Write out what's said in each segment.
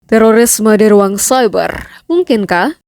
Terorisme di ruang cyber, mungkinkah?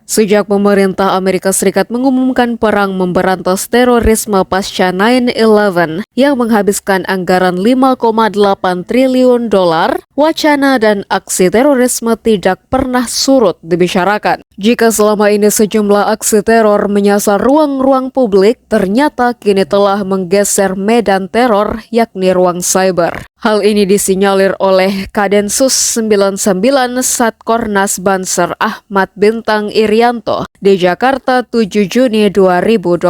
Sejak pemerintah Amerika Serikat mengumumkan perang memberantas terorisme pasca 9/11 yang menghabiskan anggaran 5,8 triliun dolar, wacana dan aksi terorisme tidak pernah surut dibicarakan. Jika selama ini sejumlah aksi teror menyasar ruang-ruang publik, ternyata kini telah menggeser medan teror, yakni ruang cyber. Hal ini disinyalir oleh Kadensus 99 Satkornas Banser Ahmad Bintang Irianto di Jakarta 7 Juni 2025.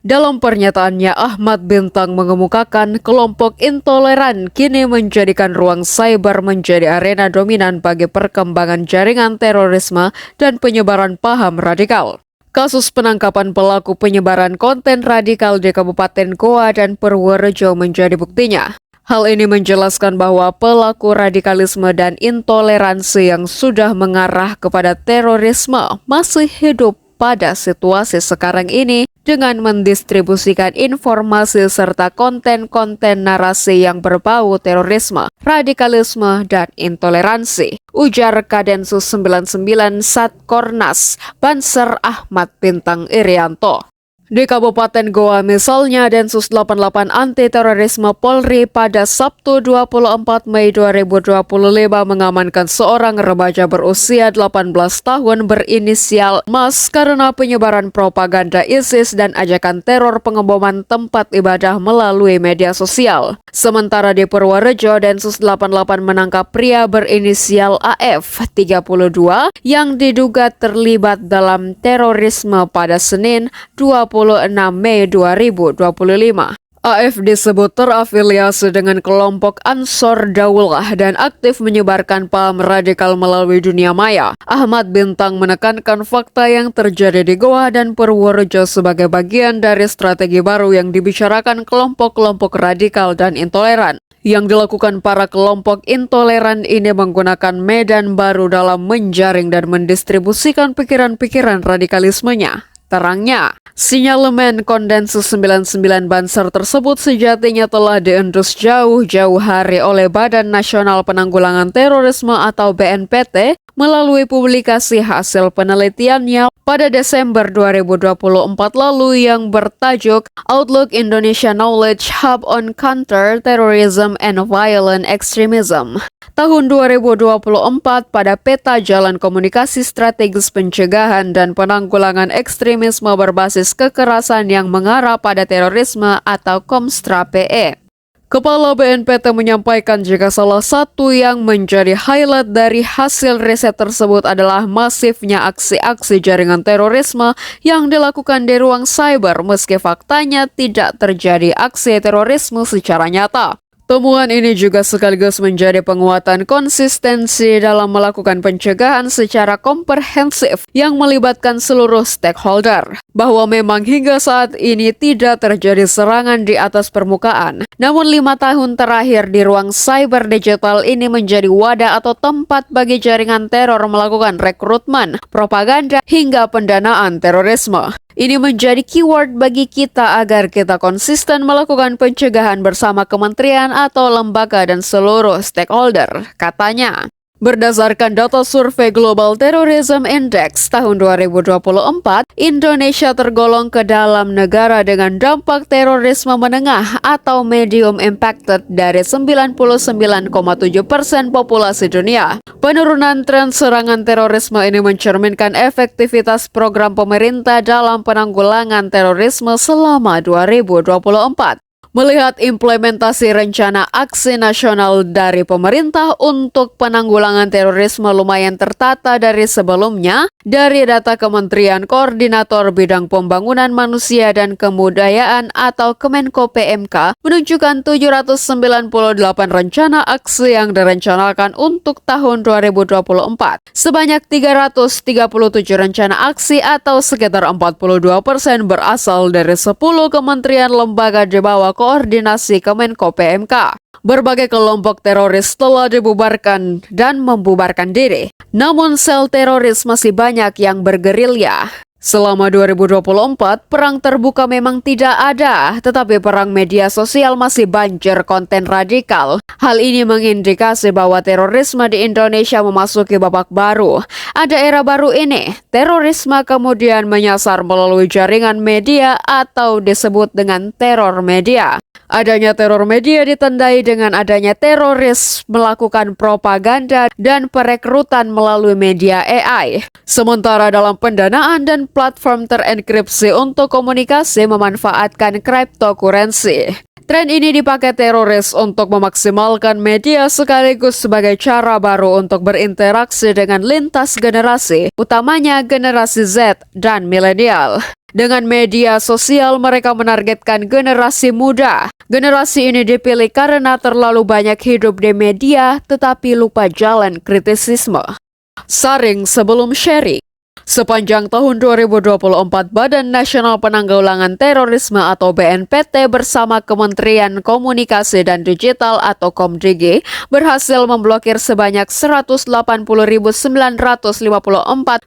Dalam pernyataannya, Ahmad Bintang mengemukakan kelompok intoleran kini menjadikan ruang cyber menjadi arena dominan bagi perkembangan jaringan terorisme dan penyebaran paham radikal. Kasus penangkapan pelaku penyebaran konten radikal di Kabupaten Goa dan Purworejo menjadi buktinya. Hal ini menjelaskan bahwa pelaku radikalisme dan intoleransi yang sudah mengarah kepada terorisme masih hidup pada situasi sekarang ini dengan mendistribusikan informasi serta konten-konten narasi yang berbau terorisme, radikalisme, dan intoleransi, ujar Kadensus 99 Satkornas Banser Ahmad Bintang Irianto. Di Kabupaten Goa misalnya, Densus 88 Anti-Terorisme Polri pada Sabtu 24 Mei 2025 mengamankan seorang remaja berusia 18 tahun berinisial MAS karena penyebaran propaganda ISIS dan ajakan teror pengeboman tempat ibadah melalui media sosial. Sementara di Purworejo, Densus 88 menangkap pria berinisial AF 32 yang diduga terlibat dalam terorisme pada Senin 26 Mei 2025. AF disebut terafiliasi dengan kelompok Ansor Daulah dan aktif menyebarkan paham radikal melalui dunia maya. Ahmad Bintang menekankan fakta yang terjadi di Goa dan Purworejo sebagai bagian dari strategi baru yang dibicarakan kelompok-kelompok radikal dan intoleran. Yang dilakukan para kelompok intoleran ini menggunakan medan baru dalam menjaring dan mendistribusikan pikiran-pikiran radikalismenya. Terangnya, sinyalemen Kondensus 99 Banser tersebut sejatinya telah diendus jauh-jauh hari oleh Badan Nasional Penanggulangan Terorisme atau BNPT melalui publikasi hasil penelitiannya pada Desember 2024 lalu yang bertajuk Outlook Indonesia Knowledge Hub on Counter-Terrorism and Violent Extremism. Tahun 2024 pada peta jalan komunikasi strategis pencegahan dan penanggulangan ekstremisme berbasis kekerasan yang mengarah pada terorisme atau Komstra-PE. Kepala BNPT menyampaikan jika salah satu yang menjadi highlight dari hasil riset tersebut adalah masifnya aksi-aksi jaringan terorisme yang dilakukan di ruang cyber meski faktanya tidak terjadi aksi terorisme secara nyata. Temuan ini juga sekaligus menjadi penguatan konsistensi dalam melakukan pencegahan secara komprehensif yang melibatkan seluruh stakeholder. Bahwa memang hingga saat ini tidak terjadi serangan di atas permukaan. Namun 5 tahun terakhir di ruang cyber digital ini menjadi wadah atau tempat bagi jaringan teror melakukan rekrutmen, propaganda, hingga pendanaan terorisme. Ini menjadi keyword bagi kita agar kita konsisten melakukan pencegahan bersama kementerian atau lembaga dan seluruh stakeholder, katanya. Berdasarkan data survei Global Terrorism Index tahun 2024, Indonesia tergolong ke dalam negara dengan dampak terorisme menengah atau medium impacted dari 99,7% populasi dunia. Penurunan tren serangan terorisme ini mencerminkan efektivitas program pemerintah dalam penanggulangan terorisme selama 2024. Melihat implementasi rencana aksi nasional dari pemerintah untuk penanggulangan terorisme lumayan tertata dari sebelumnya, dari data Kementerian Koordinator Bidang Pembangunan Manusia dan Kebudayaan atau Kemenko PMK menunjukkan 798 rencana aksi yang direncanakan untuk tahun 2024. Sebanyak 337 rencana aksi atau sekitar 42% berasal dari 10 kementerian lembaga di bawah koordinasi Kemenko PMK. Berbagai kelompok teroris telah dibubarkan dan membubarkan diri. Namun sel teroris masih banyak yang bergerilya. Selama 2024, perang terbuka memang tidak ada, tetapi perang media sosial masih banjir konten radikal. Hal ini mengindikasi bahwa terorisme di Indonesia memasuki babak baru. Ada era baru ini, terorisme kemudian menyasar melalui jaringan media atau disebut dengan teror media. Adanya teror media ditandai dengan adanya teroris melakukan propaganda dan perekrutan melalui media AI. Sementara dalam pendanaan dan platform terenkripsi untuk komunikasi memanfaatkan cryptocurrency. Tren ini dipakai teroris untuk memaksimalkan media sekaligus sebagai cara baru untuk berinteraksi dengan lintas generasi, utamanya generasi Z dan milenial. Dengan media sosial, mereka menargetkan generasi muda. Generasi ini dipilih karena terlalu banyak hidup di media, tetapi lupa jalan kritisisme. Saring sebelum sharing. Sepanjang tahun 2024, Badan Nasional Penanggulangan Terorisme atau BNPT bersama Kementerian Komunikasi dan Digital atau KOMDIG berhasil memblokir sebanyak 180.954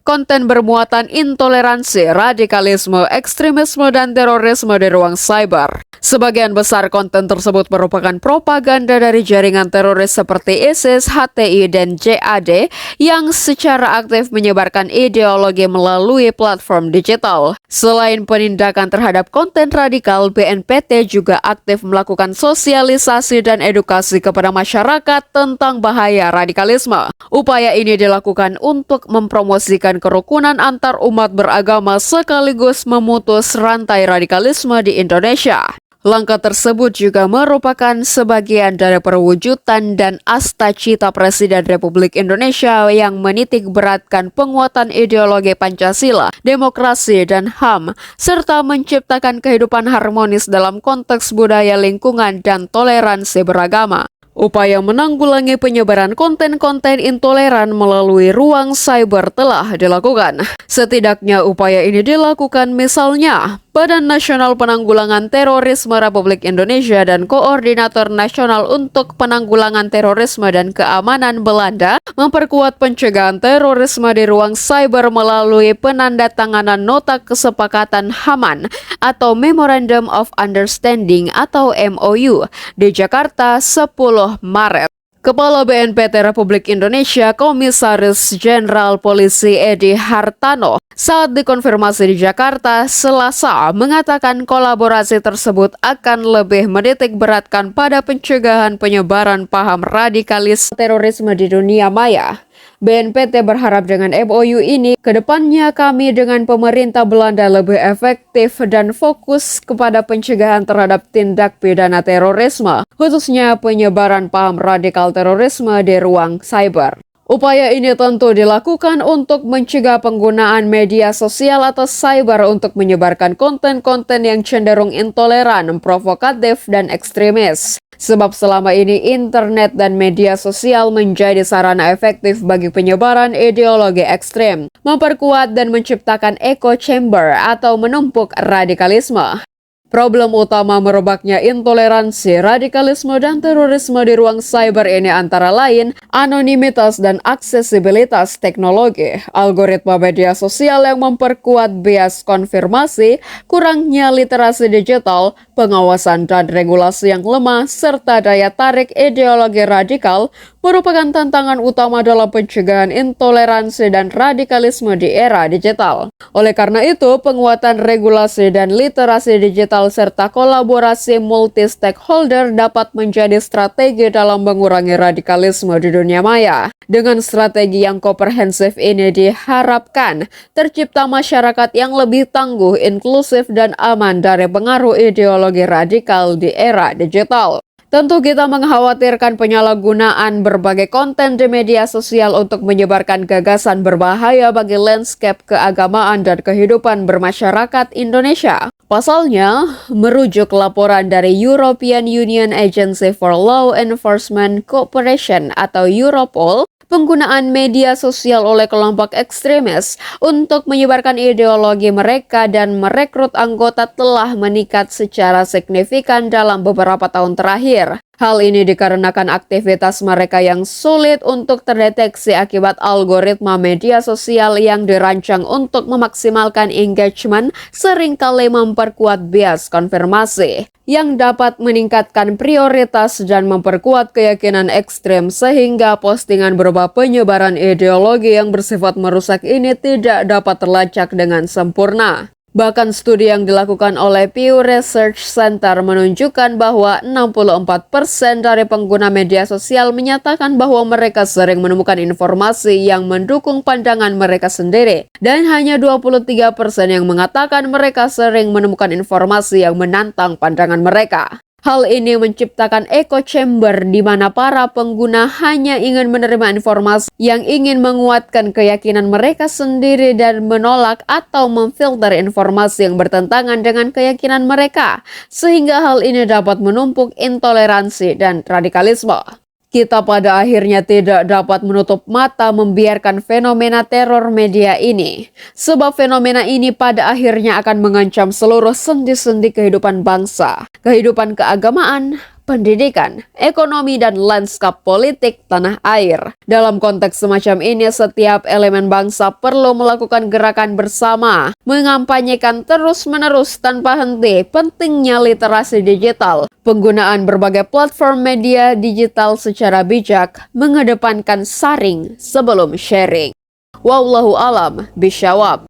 konten bermuatan intoleransi, radikalisme, ekstremisme, dan terorisme di ruang cyber. Sebagian besar konten tersebut merupakan propaganda dari jaringan teroris seperti ISIS, HTI, dan JAD yang secara aktif menyebarkan ideologi melalui platform digital. Selain penindakan terhadap konten radikal, BNPT juga aktif melakukan sosialisasi dan edukasi kepada masyarakat tentang bahaya radikalisme. Upaya ini dilakukan untuk mempromosikan kerukunan antar umat beragama sekaligus memutus rantai radikalisme di Indonesia. Langkah tersebut juga merupakan sebagian dari perwujudan dan asta-cita Presiden Republik Indonesia yang menitik beratkan penguatan ideologi Pancasila, demokrasi, dan HAM, serta menciptakan kehidupan harmonis dalam konteks budaya lingkungan dan toleransi beragama. Upaya menanggulangi penyebaran konten-konten intoleran melalui ruang cyber telah dilakukan. Setidaknya upaya ini dilakukan misalnya Badan Nasional Penanggulangan Terorisme Republik Indonesia dan Koordinator Nasional untuk Penanggulangan Terorisme dan Keamanan Belanda memperkuat pencegahan terorisme di ruang cyber melalui penandatanganan Nota Kesepakatan HAMAN atau Memorandum of Understanding atau MOU di Jakarta 10 Maret. Kepala BNPT Republik Indonesia Komisaris Jenderal Polisi Edi Hartano saat dikonfirmasi di Jakarta Selasa mengatakan kolaborasi tersebut akan lebih menitik beratkan pada pencegahan penyebaran paham radikalis terorisme di dunia maya. BNPT berharap dengan MOU ini, kedepannya kami dengan pemerintah Belanda lebih efektif dan fokus kepada pencegahan terhadap tindak pidana terorisme, khususnya penyebaran paham radikal terorisme di ruang cyber. Upaya ini tentu dilakukan untuk mencegah penggunaan media sosial atau cyber untuk menyebarkan konten-konten yang cenderung intoleran, provokatif, dan ekstremis. Sebab selama ini internet dan media sosial menjadi sarana efektif bagi penyebaran ideologi ekstrem, memperkuat dan menciptakan echo chamber atau menumpuk radikalisme. Problem utama merebaknya intoleransi, radikalisme, dan terorisme di ruang cyber ini antara lain anonimitas dan aksesibilitas teknologi, algoritma media sosial yang memperkuat bias konfirmasi, kurangnya literasi digital, pengawasan dan regulasi yang lemah, serta daya tarik ideologi radikal merupakan tantangan utama dalam pencegahan intoleransi dan radikalisme di era digital. Oleh karena itu, penguatan regulasi dan literasi digital serta kolaborasi multi-stakeholder dapat menjadi strategi dalam mengurangi radikalisme di dunia maya. Dengan strategi yang komprehensif ini diharapkan tercipta masyarakat yang lebih tangguh, inklusif, dan aman dari pengaruh ideologi radikal di era digital. Tentu kita mengkhawatirkan penyalahgunaan berbagai konten di media sosial untuk menyebarkan gagasan berbahaya bagi landscape keagamaan dan kehidupan bermasyarakat Indonesia. Pasalnya, merujuk laporan dari European Union Agency for Law Enforcement Cooperation atau Europol, penggunaan media sosial oleh kelompok ekstremis untuk menyebarkan ideologi mereka dan merekrut anggota telah meningkat secara signifikan dalam beberapa tahun terakhir. Hal ini dikarenakan aktivitas mereka yang sulit untuk terdeteksi akibat algoritma media sosial yang dirancang untuk memaksimalkan engagement seringkali memperkuat bias konfirmasi yang dapat meningkatkan prioritas dan memperkuat keyakinan ekstrem sehingga postingan berupa penyebaran ideologi yang bersifat merusak ini tidak dapat terlacak dengan sempurna. Bahkan studi yang dilakukan oleh Pew Research Center menunjukkan bahwa 64% dari pengguna media sosial menyatakan bahwa mereka sering menemukan informasi yang mendukung pandangan mereka sendiri. Dan hanya 23% yang mengatakan mereka sering menemukan informasi yang menantang pandangan mereka. Hal ini menciptakan echo chamber di mana para pengguna hanya ingin menerima informasi yang ingin menguatkan keyakinan mereka sendiri dan menolak atau memfilter informasi yang bertentangan dengan keyakinan mereka, sehingga hal ini dapat menumpuk intoleransi dan radikalisme. Kita pada akhirnya tidak dapat menutup mata membiarkan fenomena teror media ini. Sebab fenomena ini pada akhirnya akan mengancam seluruh sendi-sendi kehidupan bangsa, kehidupan keagamaan, pendidikan, ekonomi, dan lanskap politik tanah air. Dalam konteks semacam ini, setiap elemen bangsa perlu melakukan gerakan bersama, mengampanyekan terus-menerus tanpa henti pentingnya literasi digital, penggunaan berbagai platform media digital secara bijak, mengedepankan saring sebelum sharing. Wallahu alam bishawab.